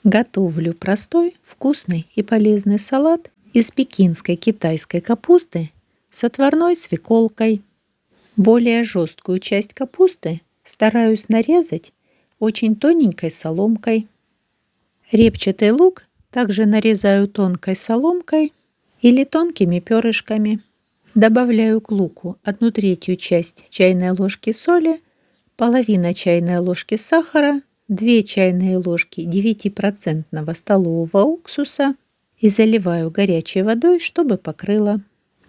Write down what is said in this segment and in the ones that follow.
Готовлю простой, вкусный и полезный салат из пекинской китайской капусты с отварной свеколкой. Более жесткую часть капусты стараюсь нарезать очень тоненькой соломкой. Репчатый лук также нарезаю тонкой соломкой или тонкими перышками. Добавляю к луку 1/3 часть чайной ложки соли, половина чайной ложки сахара, 2 чайные ложки 9% столового уксуса и заливаю горячей водой, чтобы покрыло.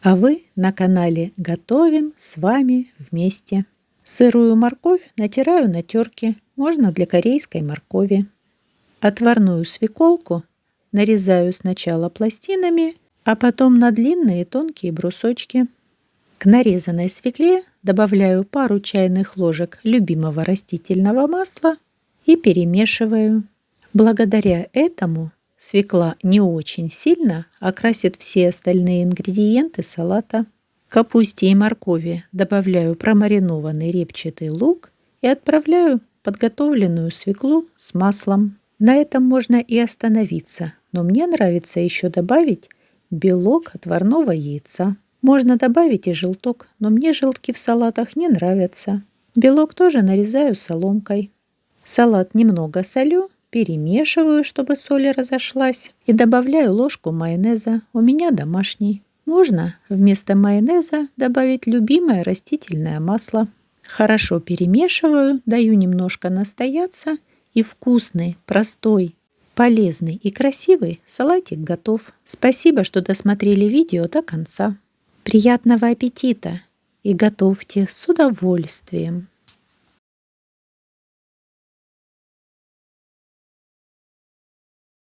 А вы на канале «Готовим с вами вместе». Сырую морковь натираю на терке, можно для корейской моркови. Отварную свеколку нарезаю сначала пластинами, а потом на длинные тонкие брусочки. К нарезанной свекле добавляю пару чайных ложек любимого растительного масла и перемешиваю. Благодаря этому свекла не очень сильно окрасит все остальные ингредиенты салата. К капусте и моркови добавляю промаринованный репчатый лук и отправляю подготовленную свеклу с маслом. На этом можно и остановиться, но мне нравится еще добавить белок отварного яйца. Можно добавить и желток, но мне желтки в салатах не нравятся. Белок тоже нарезаю соломкой. Салат немного солю, перемешиваю, чтобы соль разошлась, и добавляю ложку майонеза, у меня домашний. Можно вместо майонеза добавить любимое растительное масло. Хорошо перемешиваю, даю немножко настояться, и вкусный, простой, полезный и красивый салатик готов. Спасибо, что досмотрели видео до конца. Приятного аппетита и готовьте с удовольствием!